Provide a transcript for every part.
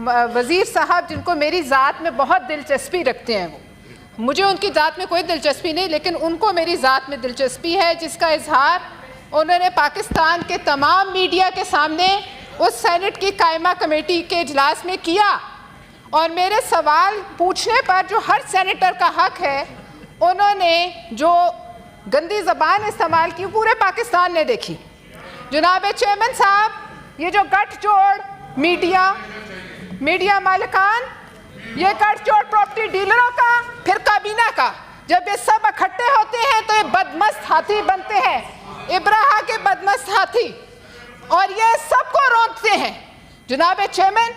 वज़ीर साहब जिनको मेरी ज़ात में बहुत दिलचस्पी रखते हैं, वो मुझे उनकी ज़ात में कोई दिलचस्पी नहीं, लेकिन उनको मेरी ज़ात में दिलचस्पी है, जिसका इजहार उन्होंने पाकिस्तान के तमाम मीडिया के सामने उस सेनेट की कायमा कमेटी के इजलास में किया। और मेरे सवाल पूछने पर जो हर सेनेटर का हक है, उन्होंने जो गंदी ज़बान इस्तेमाल की पूरे पाकिस्तान ने देखी। जनाब चेयरमैन साहब, ये जो गठजोड़ मीडिया मालिकान, ये गठजोड़ प्रॉपर्टी डीलरों का, फिर काबीना का, जब ये सब इकट्ठे होते हैं तो ये बदमस्त हाथी बनते हैं, इब्राहा के बदमस्त हाथी, और ये सबको रोकते हैं। जनाब चेयरमैन,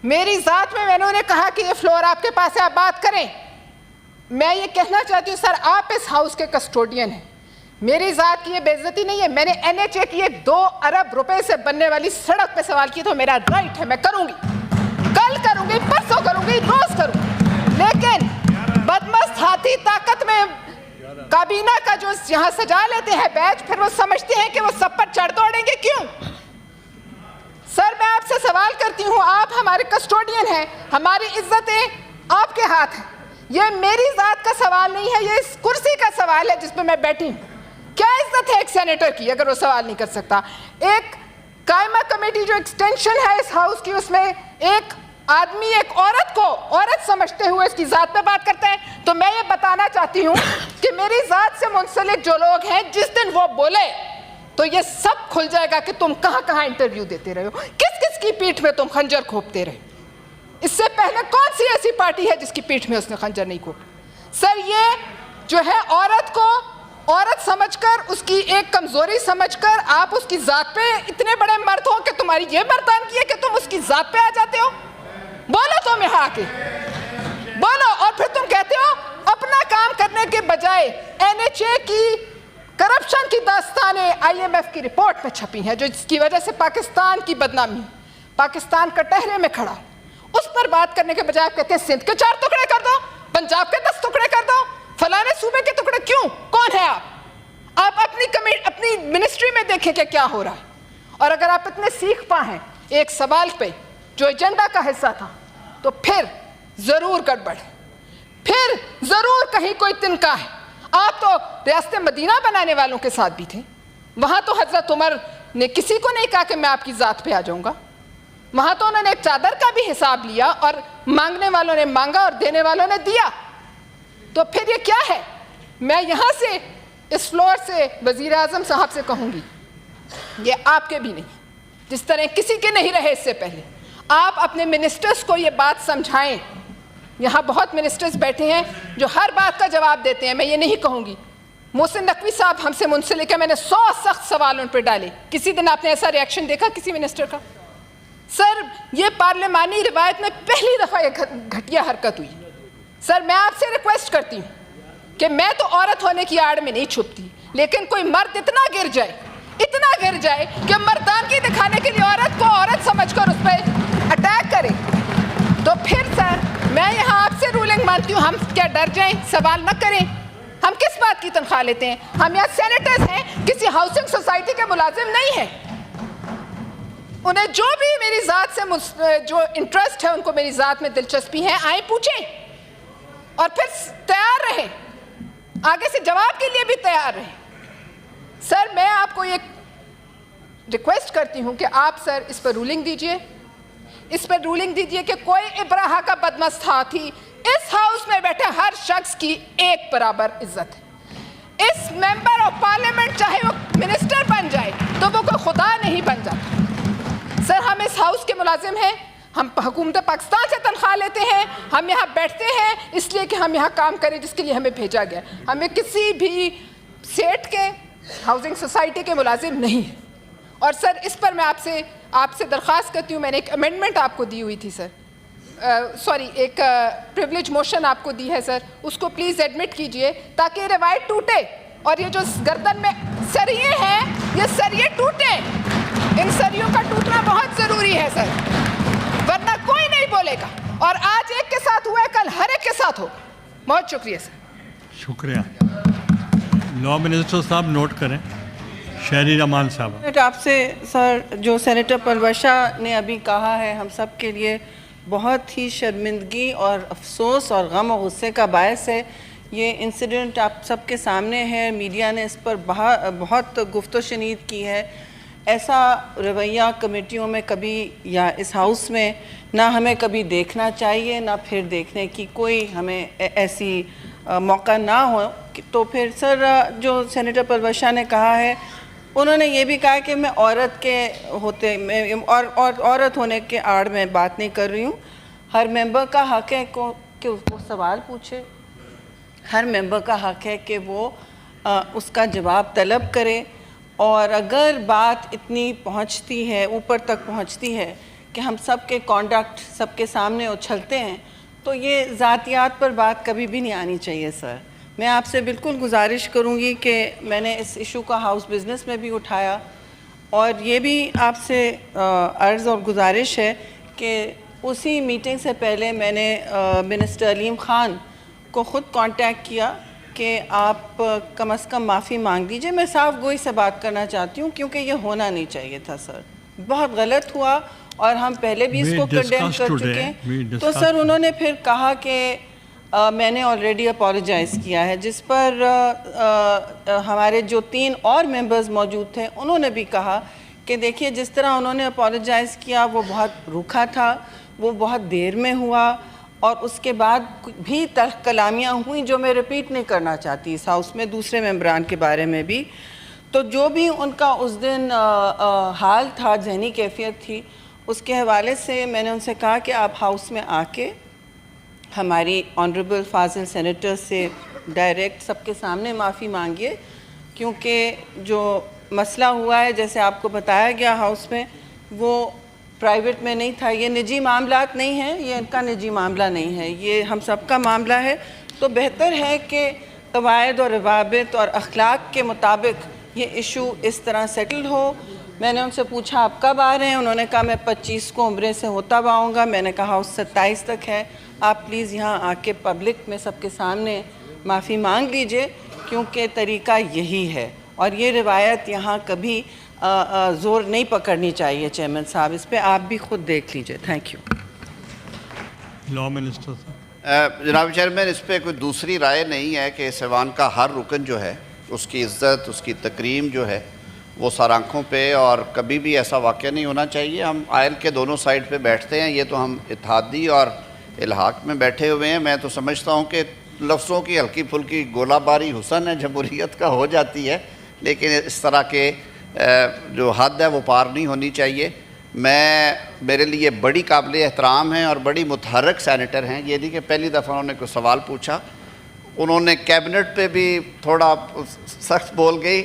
मेरी ज़ात में मैंने उन्हें कहा कि ये फ्लोर आपके पास है, आप बात करें। मैं ये कहना चाहती हूँ सर, आप इस हाउस के कस्टोडियन हैं, मेरी ज़ात की ये बेइज्जती नहीं है। मैंने NHA की एक 2 अरब रुपए से बनने वाली सड़क पे सवाल किया, तो मेरा राइट है, मैं करूँगी, कल करूँगी, परसों करूँगी, रोज़ करूँगी। लेकिन बदमस्त हाथी ताकत में काबीना का जो यहाँ सजा लेते हैं बैच, फिर वो समझते हैं कि वो सब पर चढ़ दौड़ेंगे। क्यों सर, मैं आपसे सवाल करती हूँ, आप हमारे कस्टोडियन हैं, हमारी इज्जतें आपके हाथ हैं। ये मेरी ज़ात का सवाल नहीं है, ये इस कुर्सी का सवाल है जिस पे मैं बैठी हूँ। क्या इज्जत है एक सेनेटर की अगर वो सवाल नहीं कर सकता? एक कायमा कमेटी जो एक्सटेंशन है इस हाउस की, उसमें एक आदमी एक औरत को औरत समझते हुए इसकी ज़ात पे बात करता है। तो मैं ये बताना चाहती हूँ कि मेरी ज़ात से मुंसलिक जो लोग हैं, जिस दिन वो बोले तो ये सब खुल जाएगा कि तुम कहाँ कहाँ इंटरव्यू देते रहे हो, किस किस की पीठ में तुम खंजर खोपते रहे। इससे पहले कौन सी ऐसी पार्टी है जिसकी पीठ में उसने खंजर नहीं खोपा? सर, ये जो है औरत को औरत समझकर, उसकी एक कमजोरी समझकर आप उसकी ज़ात पे इतने बड़े मर्द हो कि तुम्हारी ये बर्तानगी है कि तुम उसकी ज़ात पे आ जाते हो। बोलो तुम यहाँ आके बोलो, और फिर तुम कहते हो अपना काम करने के बजाय NHA की करप्शन की दास्तानें IMF की रिपोर्ट में छपी हैं, जो जिसकी वजह से पाकिस्तान की बदनामी, पाकिस्तान कटहरे में खड़ा, उस पर बात करने के बजाय आप कहते हैं सिंध के 4 टुकड़े कर दो, पंजाब के 10 टुकड़े कर दो, फलाने सूबे के टुकड़े। क्यों? कौन है आप अपनी मिनिस्ट्री में देखें कि क्या हो रहा है। और अगर आप इतने सीख पाए एक सवाल पे जो एजेंडा का हिस्सा था, तो फिर जरूर गड़बड़ है, फिर जरूर कहीं कोई तिनका है। आप तो रियासत मदीना बनाने वालों के साथ भी थे, वहां तो हजरत उमर ने किसी को नहीं कहा कि मैं आपकी ज़ात पे आ जाऊंगा, वहां तो उन्होंने एक चादर का भी हिसाब लिया, और मांगने वालों ने मांगा और देने वालों ने दिया। तो फिर ये क्या है? मैं यहां से इस फ्लोर से वजीर आजम साहब से कहूंगी, ये आपके भी नहीं, जिस तरह किसी के नहीं रहे इससे पहले, आप अपने मिनिस्टर्स को ये बात समझाएं। यहाँ बहुत मिनिस्टर्स बैठे हैं जो हर बात का जवाब देते हैं। मैं ये नहीं कहूँगी, मोहसिन नकवी साहब हमसे मुंसलिक है, मैंने 100 सख्त सवाल उन पर डाले। किसी दिन आपने ऐसा रिएक्शन देखा किसी मिनिस्टर का? सर, ये पार्लिमानी रिवायत में पहली दफ़ा एक घटिया हरकत हुई। सर, मैं आपसे रिक्वेस्ट करती हूँ कि मैं तो औरत होने की आड़ में नहीं छुपती, लेकिन कोई मर्द इतना गिर जाए कि मर्दानगी दिखाने के लिए औरत को औरत समझकर उस पर अटैक करे, तो फिर सर मैं यहाँ आपसे रूलिंग मानती हूँ, हम क्या डर जाएं? सवाल न करें। हम किस बात की तनख्वाह लेते हैं? हम यहाँ सेनेटर्स हैं, किसी हाउसिंग सोसाइटी के मुलाजिम नहीं हैं। उन्हें जो भी मेरी ज़ात से जो इंटरेस्ट है, उनको मेरी ज़ात में दिलचस्पी है, आए पूछें, और फिर तैयार रहें, आगे से जवाब के लिए भी तैयार रहें। सर, मैं आपको ये रिक्वेस्ट करती हूँ कि आप सर इस पर रूलिंग दीजिए, इस पर रूलिंग दीजिए कि कोई इब्राहा का बदमस्त हाथी, इस हाउस में बैठे हर शख्स की एक बराबर इज्जत है। इस मेंबर ऑफ पार्लियामेंट चाहे वो मिनिस्टर बन जाए तो वो कोई खुदा नहीं बन जाता। सर, हम इस हाउस के मुलाजिम हैं, हम हुकूमत पाकिस्तान से तनख्वाह लेते हैं, हम यहाँ बैठते हैं इसलिए कि हम यहाँ काम करें जिसके लिए हमें भेजा गया। हमें किसी भी सेठ के हाउसिंग सोसाइटी के मुलाजिम नहीं है। और सर, इस पर मैं आपसे दरख्वास्त करती हूँ, मैंने एक अमेंडमेंट आपको दी हुई थी सर, एक प्रिविलेज मोशन आपको दी है सर, उसको प्लीज़ एडमिट कीजिए ताकि रिवायत टूटे, और ये जो गर्दन में सरिये हैं ये सरिये टूटे। इन सरियों का टूटना बहुत ज़रूरी है सर, वरना कोई नहीं बोलेगा, और आज एक के साथ हुआ है, कल हर एक के साथ हो। बहुत शुक्रिया सर। शुक्रिया। लॉ मिनिस्टर साहब नोट करें। शहरी रमान साहब, आपसे सर, जो सेनेटर परवशा ने अभी कहा है हम सब के लिए बहुत ही शर्मिंदगी और अफसोस और गम और गुस्से का बायस है। ये इंसिडेंट आप सबके सामने है, मीडिया ने इस पर बहुत गुफ्तो शनीद की है। ऐसा रवैया कमेटियों में कभी या इस हाउस में ना हमें कभी देखना चाहिए, ना फिर देखने की कोई हमें ऐसी मौका ना हो। तो फिर सर जो सेनेटर परवेज़ शाह ने कहा है, उन्होंने ये भी कहा कि मैं औरत के होते और औरत होने के आड़ में बात नहीं कर रही हूँ। हर मेंबर का हक़ है कि वो सवाल पूछे, हर मेंबर का हक़ है कि वो उसका जवाब तलब करे। और अगर बात इतनी पहुंचती है, ऊपर तक पहुंचती है कि हम सब के कॉन्डक्ट सबके सामने उछलते हैं, तो ये ज़ातियात पर बात कभी भी नहीं आनी चाहिए। सर मैं आपसे बिल्कुल गुजारिश करूंगी कि मैंने इस इशू का हाउस बिज़नेस में भी उठाया और ये भी आपसे अर्ज़ और गुजारिश है कि उसी मीटिंग से पहले मैंने मिनिस्टर अलीम ख़ान को ख़ुद कांटेक्ट किया कि आप कम से कम माफ़ी मांग दीजिए। मैं साफ गोई से बात करना चाहती हूँ क्योंकि ये होना नहीं चाहिए था सर, बहुत गलत हुआ और हम पहले भी इसको कंडेम कर चुके हैं। तो सर उन्होंने फिर कहा कि मैंने ऑलरेडी अपोलोजाइज़ किया है, जिस पर हमारे जो 3 और मेंबर्स मौजूद थे उन्होंने भी कहा कि देखिए जिस तरह उन्होंने अपोलोजाइज़ किया वो बहुत रूखा था, वो बहुत देर में हुआ और उसके बाद भी तल्ख़ कलामियाँ हुई जो मैं रिपीट नहीं करना चाहती इस हाउस में दूसरे मेंबरान के बारे में भी। तो जो भी उनका उस दिन हाल था, जहनी कैफियत थी, उसके हवाले से मैंने उनसे कहा कि आप हाउस में आके हमारी ऑनरेबल फाजिल सेनेटर से डायरेक्ट सबके सामने माफ़ी मांगिए, क्योंकि जो मसला हुआ है जैसे आपको बताया गया हाउस में, वो प्राइवेट में नहीं था। ये निजी मामलात नहीं है, ये इनका निजी मामला नहीं है, ये हम सब का मामला है। तो बेहतर है कि कवायद और रवाबित और अखलाक के मुताबिक ये इशू इस तरह सेटल हो। मैंने उनसे पूछा आप कब आ रहे हैं, उन्होंने कहा मैं 25 को उम्रे से होता हुआ आऊँगा। मैंने कहा उस 27 तक है, आप प्लीज़ यहाँ आके पब्लिक में सबके सामने माफ़ी मांग लीजिए, क्योंकि तरीक़ा यही है और ये रिवायत यहाँ कभी ज़ोर नहीं पकड़नी चाहिए। चेयरमैन साहब इस पर आप भी खुद देख लीजिए। Thank you. लॉ मिनिस्टर साहब। जनाब चेयरमैन, इस पर कोई दूसरी राय नहीं है कि ऐवान का हर रुकन जो है उसकी इज़्ज़त, उसकी तकरीम जो है वो सर आँखों पे, और कभी भी ऐसा वाक़या नहीं होना चाहिए। हम आयल के दोनों साइड पे बैठते हैं, ये तो हम इत्तेहादी और इल्हाक में बैठे हुए हैं। मैं तो समझता हूँ कि लफ्ज़ों की हल्की फुल्की गोलाबारी हुसन है जमहूरियत का हो जाती है, लेकिन इस तरह के जो हद है वो पार नहीं होनी चाहिए। मेरे लिए बड़ी काबिल एहतराम है और बड़ी मुतहर्रिक सेनेटर हैं। ये नहीं कि पहली दफ़ा उन्होंने कोई सवाल पूछा, उन्होंने कैबिनेट पे भी थोड़ा सख्त बोल गई।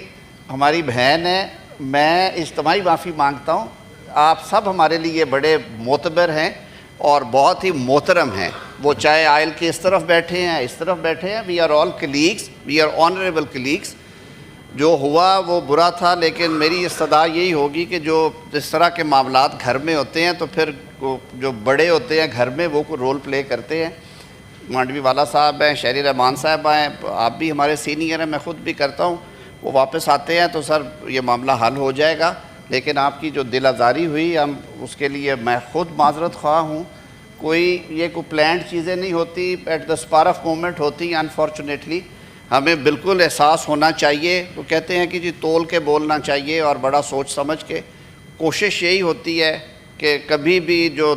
हमारी बहन है, मैं इज्तिमाई माफ़ी मांगता हूँ। आप सब हमारे लिए बड़े मोतबर हैं और बहुत ही मोहतरम हैं, वो चाहे आयल के इस तरफ बैठे हैं इस तरफ बैठे हैं। We are all colleagues, we are honourable colleagues. जो हुआ वो बुरा था, लेकिन मेरी इस्तदा यही होगी कि जो जिस तरह के मामलात घर में होते हैं तो फिर जो बड़े होते हैं घर में वो को रोल प्ले करते हैं। मांडवी वाला साहब हैं, शहरी रहमान साहब हैं, आप भी हमारे सीनियर हैं, मैं ख़ुद भी करता हूँ। वो वापस आते हैं तो सर ये मामला हल हो जाएगा। लेकिन आपकी जो दिल आज़ारी हुई, हम उसके लिए मैं ख़ुद माजरत ख्वाह हूँ। कोई प्लान्ड चीज़ें नहीं होती, at the spar of moment होती। अनफॉर्चुनेटली हमें बिल्कुल एहसास होना चाहिए। तो कहते हैं कि जी तोल के बोलना चाहिए और बड़ा सोच समझ के। कोशिश यही होती है कि कभी भी जो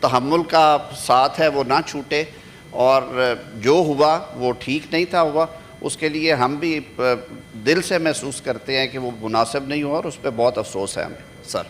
तहम्मुल का साथ है वो ना छूटे, और जो हुआ वो ठीक नहीं था हुआ, उसके लिए हम भी दिल से महसूस करते हैं कि वो मुनासिब नहीं हुआ और उस पर बहुत अफसोस है हमें सर।